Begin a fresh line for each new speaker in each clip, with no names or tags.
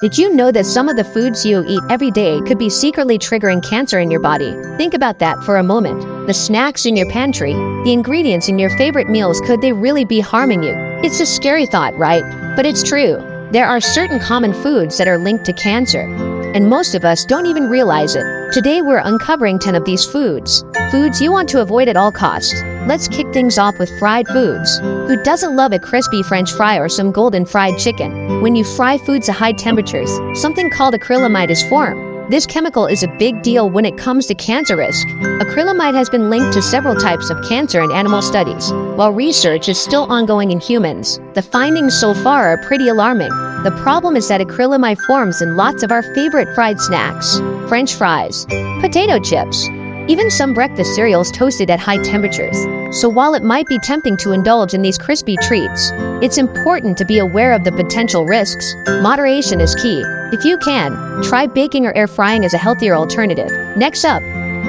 Did you know that some of the foods you eat every day could be secretly triggering cancer in your body? Think about that for a moment. The snacks in your pantry, the ingredients in your favorite meals, could they really be harming you? It's a scary thought, right? But it's true. There are certain common foods that are linked to cancer, and most of us don't even realize it. Today we're uncovering 10 of these foods you want to avoid at all costs. Let's kick things off with fried foods. Who doesn't love a crispy French fry or some golden fried chicken? When you fry foods at high temperatures, something called acrylamide is formed. This chemical is a big deal when it comes to cancer risk. Acrylamide has been linked to several types of cancer in animal studies. While research is still ongoing in humans, the findings so far are pretty alarming. The problem is that acrylamide forms in lots of our favorite fried snacks: French fries, potato chips, even some breakfast cereals toasted at high temperatures. So while it might be tempting to indulge in these crispy treats, it's important to be aware of the potential risks. Moderation is key. If you can, try baking or air frying as a healthier alternative. Next up,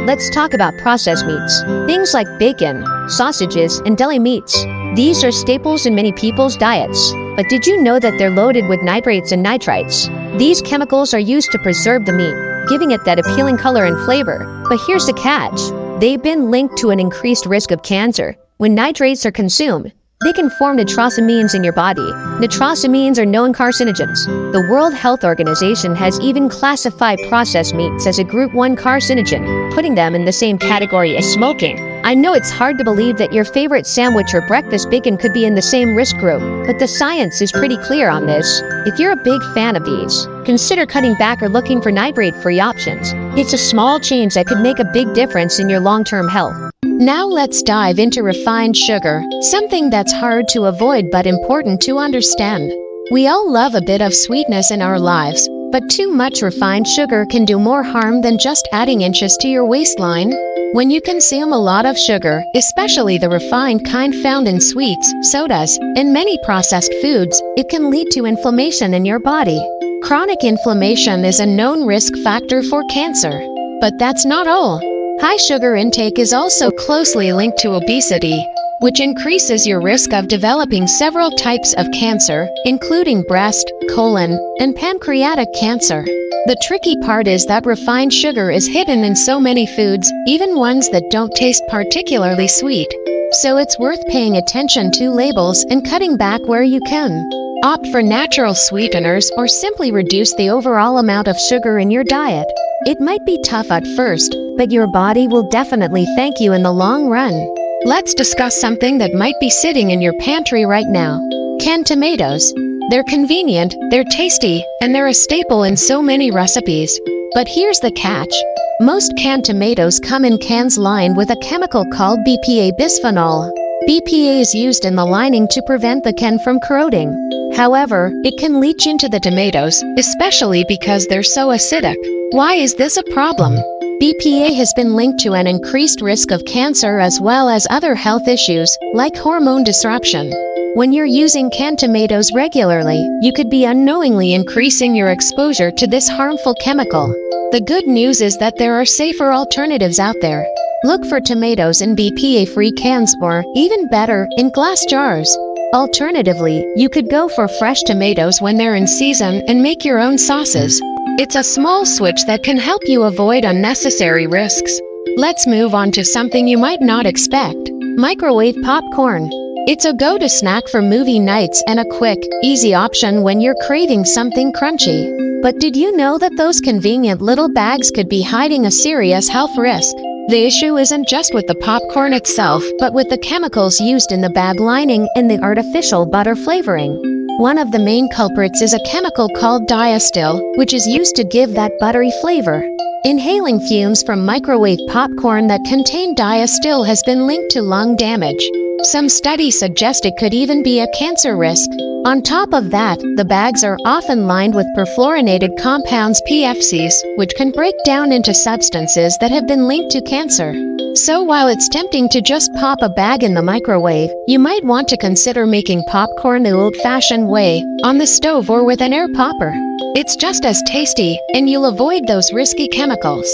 let's talk about processed meats. Things like bacon, sausages, and deli meats. These are staples in many people's diets. But did you know that they're loaded with nitrates and nitrites? These chemicals are used to preserve the meat, giving it that appealing color and flavor. But here's the catch. They've been linked to an increased risk of cancer. When nitrates are consumed, they can form nitrosamines in your body. Nitrosamines are known carcinogens. The World Health Organization has even classified processed meats as a Group 1 carcinogen, putting them in the same category as smoking. I know it's hard to believe that your favorite sandwich or breakfast bacon could be in the same risk group, but the science is pretty clear on this. If you're a big fan of these, consider cutting back or looking for nitrate-free options. It's a small change that could make a big difference in your long-term health. Now let's dive into refined sugar, something that's hard to avoid but important to understand. We all love a bit of sweetness in our lives, but too much refined sugar can do more harm than just adding inches to your waistline. When you consume a lot of sugar, especially the refined kind found in sweets, sodas, and many processed foods, it can lead to inflammation in your body. Chronic inflammation is a known risk factor for cancer. But that's not all. High sugar intake is also closely linked to obesity, which increases your risk of developing several types of cancer, including breast, colon, and pancreatic cancer. The tricky part is that refined sugar is hidden in so many foods, even ones that don't taste particularly sweet. So it's worth paying attention to labels and cutting back where you can. Opt for natural sweeteners or simply reduce the overall amount of sugar in your diet. It might be tough at first, but your body will definitely thank you in the long run. Let's discuss something that might be sitting in your pantry right now: canned tomatoes. They're convenient, they're tasty, and they're a staple in so many recipes. But here's the catch. Most canned tomatoes come in cans lined with a chemical called BPA bisphenol. BPA is used in the lining to prevent the can from corroding. However, it can leach into the tomatoes, especially because they're so acidic. Why is this a problem? BPA has been linked to an increased risk of cancer as well as other health issues, like hormone disruption. When you're using canned tomatoes regularly, you could be unknowingly increasing your exposure to this harmful chemical. The good news is that there are safer alternatives out there. Look for tomatoes in BPA-free cans or, even better, in glass jars. Alternatively, you could go for fresh tomatoes when they're in season and make your own sauces. It's a small switch that can help you avoid unnecessary risks. Let's move on to something you might not expect: microwave popcorn. It's a go-to snack for movie nights and a quick, easy option when you're craving something crunchy. But did you know that those convenient little bags could be hiding a serious health risk? The issue isn't just with the popcorn itself, but with the chemicals used in the bag lining and the artificial butter flavoring. One of the main culprits is a chemical called diacetyl, which is used to give that buttery flavor. Inhaling fumes from microwave popcorn that contain diacetyl has been linked to lung damage. Some studies suggest it could even be a cancer risk. On top of that, the bags are often lined with perfluorinated compounds PFCs, which can break down into substances that have been linked to cancer. So while it's tempting to just pop a bag in the microwave, you might want to consider making popcorn the old-fashioned way, on the stove or with an air popper. It's just as tasty, and you'll avoid those risky chemicals.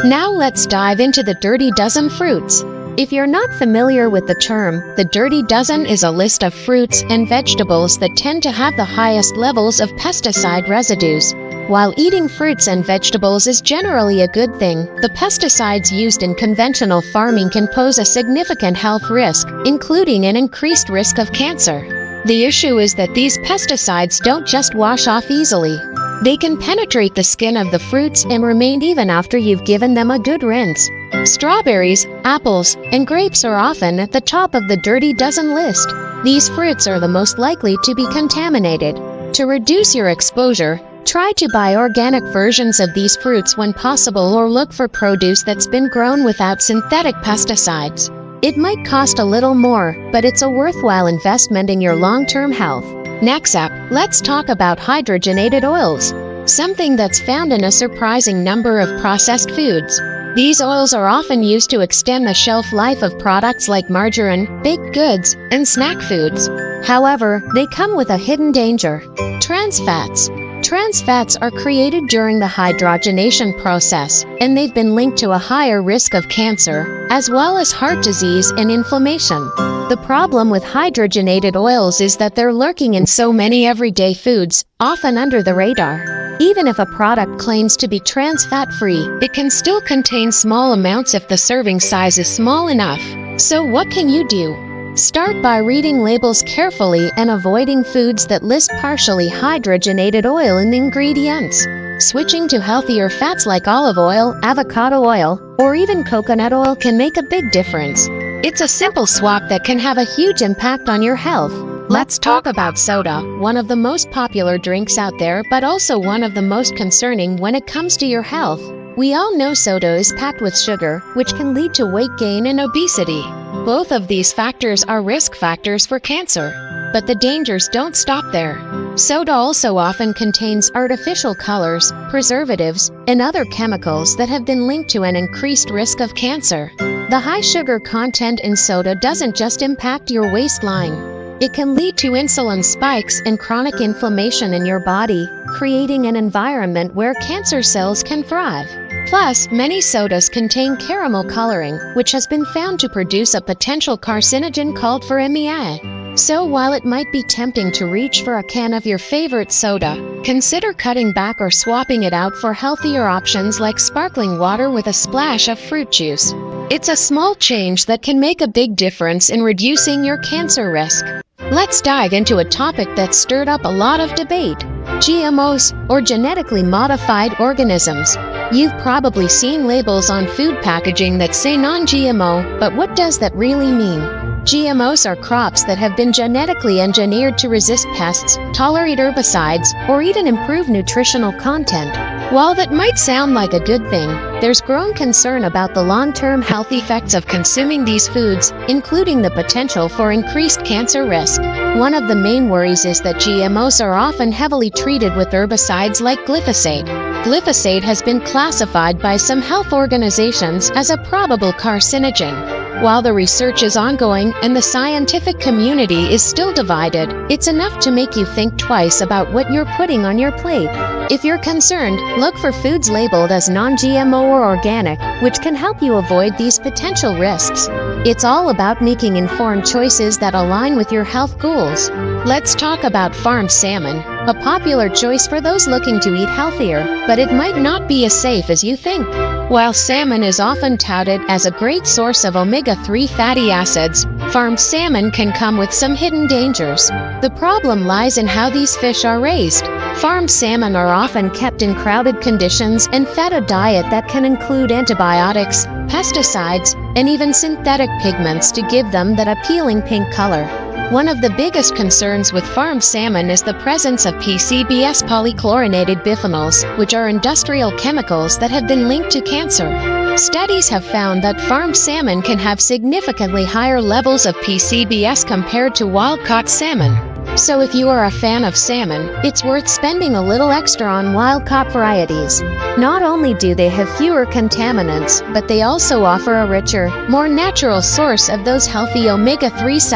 Now let's dive into the dirty dozen fruits. If you're not familiar with the term, the Dirty Dozen is a list of fruits and vegetables that tend to have the highest levels of pesticide residues. While eating fruits and vegetables is generally a good thing, the pesticides used in conventional farming can pose a significant health risk, including an increased risk of cancer. The issue is that these pesticides don't just wash off easily. They can penetrate the skin of the fruits and remain even after you've given them a good rinse. Strawberries, apples, and grapes are often at the top of the Dirty Dozen list. These fruits are the most likely to be contaminated. To reduce your exposure, try to buy organic versions of these fruits when possible, or look for produce that's been grown without synthetic pesticides. It might cost a little more, but it's a worthwhile investment in your long-term health. Next up, let's talk about hydrogenated oils, something that's found in a surprising number of processed foods. These oils are often used to extend the shelf life of products like margarine, baked goods, and snack foods. However, they come with a hidden danger: trans fats. Trans fats are created during the hydrogenation process, and they've been linked to a higher risk of cancer, as well as heart disease and inflammation. The problem with hydrogenated oils is that they're lurking in so many everyday foods, often under the radar. Even if a product claims to be trans fat-free, it can still contain small amounts if the serving size is small enough. So what can you do? Start by reading labels carefully and avoiding foods that list partially hydrogenated oil in the ingredients. Switching to healthier fats like olive oil, avocado oil, or even coconut oil can make a big difference. It's a simple swap that can have a huge impact on your health. Let's talk about soda, one of the most popular drinks out there, but also one of the most concerning when it comes to your health. We all know soda is packed with sugar, which can lead to weight gain and obesity. Both of these factors are risk factors for cancer. But the dangers don't stop there. Soda also often contains artificial colors, preservatives, and other chemicals that have been linked to an increased risk of cancer. The high sugar content in soda doesn't just impact your waistline. It can lead to insulin spikes and chronic inflammation in your body, creating an environment where cancer cells can thrive. Plus, many sodas contain caramel coloring, which has been found to produce a potential carcinogen called MEA. So while it might be tempting to reach for a can of your favorite soda, consider cutting back or swapping it out for healthier options like sparkling water with a splash of fruit juice. It's a small change that can make a big difference in reducing your cancer risk. Let's dive into a topic that stirred up a lot of debate: GMOs, or genetically modified organisms. You've probably seen labels on food packaging that say non-GMO, but what does that really mean? GMOs are crops that have been genetically engineered to resist pests, tolerate herbicides, or even improve nutritional content. While that might sound like a good thing, there's growing concern about the long-term health effects of consuming these foods, including the potential for increased cancer risk. One of the main worries is that GMOs are often heavily treated with herbicides like glyphosate. Glyphosate has been classified by some health organizations as a probable carcinogen. While the research is ongoing and the scientific community is still divided, it's enough to make you think twice about what you're putting on your plate. If you're concerned, look for foods labeled as non-GMO or organic, which can help you avoid these potential risks. It's all about making informed choices that align with your health goals. Let's talk about farmed salmon, a popular choice for those looking to eat healthier, but it might not be as safe as you think. While salmon is often touted as a great source of omega-3 fatty acids, farmed salmon can come with some hidden dangers. The problem lies in how these fish are raised. Farmed salmon are often kept in crowded conditions and fed a diet that can include antibiotics, pesticides, and even synthetic pigments to give them that appealing pink color. One of the biggest concerns with farmed salmon is the presence of PCBs, polychlorinated biphenyls, which are industrial chemicals that have been linked to cancer. Studies have found that farmed salmon can have significantly higher levels of PCBs compared to wild-caught salmon. So if you are a fan of salmon, it's worth spending a little extra on wild-caught varieties. Not only do they have fewer contaminants, but they also offer a richer, more natural source of those healthy omega-3s.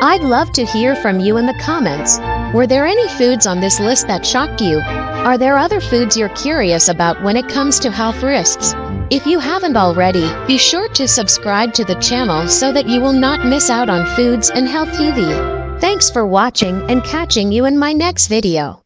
I'd love to hear from you in the comments. Were there any foods on this list that shocked you? Are there other foods you're curious about when it comes to health risks? If you haven't already, be sure to subscribe to the channel so that you will not miss out on foods and health TV. Thanks for watching and catching you in my next video.